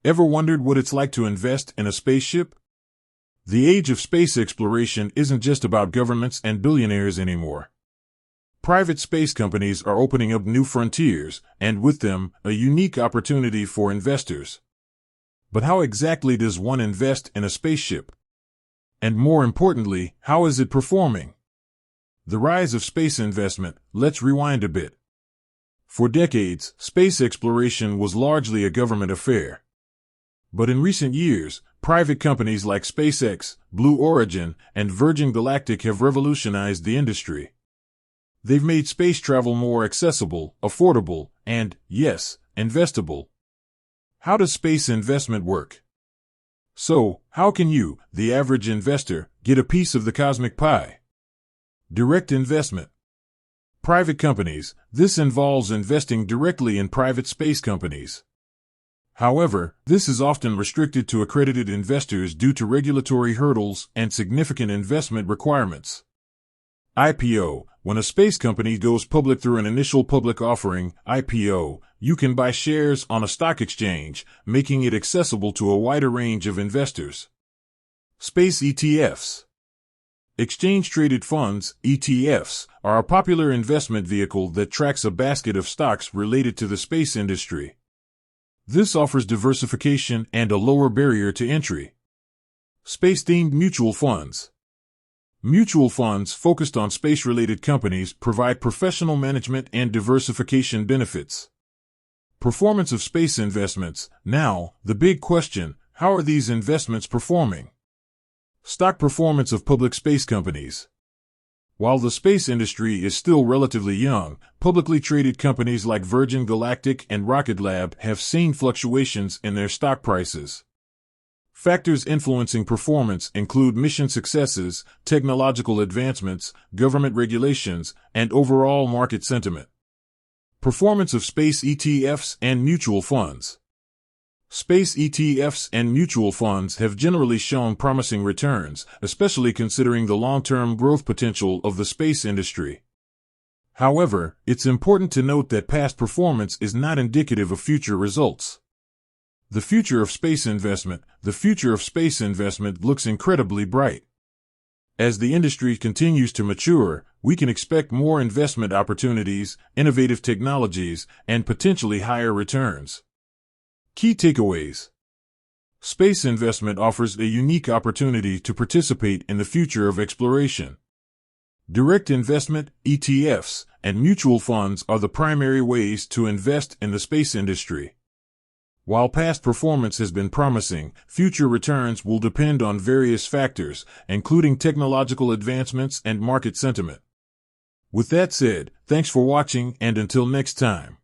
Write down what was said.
Ever wondered what it's like to invest in a spaceship? The age of space exploration isn't just about governments and billionaires anymore. Private space companies are opening up new frontiers, and with them, a unique opportunity for investors. But how exactly does one invest in a spaceship? And more importantly, how is it performing? The rise of space investment. Let's rewind a bit. For decades, space exploration was largely a government affair. But in recent years, private companies like SpaceX, Blue Origin, and Virgin Galactic have revolutionized the industry. They've made space travel more accessible, affordable, and, yes, investable. How does space investment work? So, how can you, the average investor, get a piece of the cosmic pie? Direct investment. Private companies. This involves investing directly in private space companies. However, this is often restricted to accredited investors due to regulatory hurdles and significant investment requirements. IPO. When a space company goes public through an initial public offering, IPO, you can buy shares on a stock exchange, making it accessible to a wider range of investors. Space ETFs. Exchange-traded funds, ETFs, are a popular investment vehicle that tracks a basket of stocks related to the space industry. This offers diversification and a lower barrier to entry. Space-themed mutual funds. Mutual funds focused on space-related companies provide professional management and diversification benefits. Performance of space investments. Now, the big question, how are these investments performing? Stock performance of public space companies. While the space industry is still relatively young, publicly traded companies like Virgin Galactic and Rocket Lab have seen fluctuations in their stock prices. Factors influencing performance include mission successes, technological advancements, government regulations, and overall market sentiment. Performance of space ETFs and mutual funds. Space ETFs and mutual funds have generally shown promising returns, especially considering the long-term growth potential of the space industry. However, it's important to note that past performance is not indicative of future results. The future of space investment looks incredibly bright. As the industry continues to mature, we can expect more investment opportunities, innovative technologies, and potentially higher returns. Key takeaways. Space investment offers a unique opportunity to participate in the future of exploration. Direct investment, ETFs, and mutual funds are the primary ways to invest in the space industry. While past performance has been promising, future returns will depend on various factors, including technological advancements and market sentiment. With that said, thanks for watching, and until next time.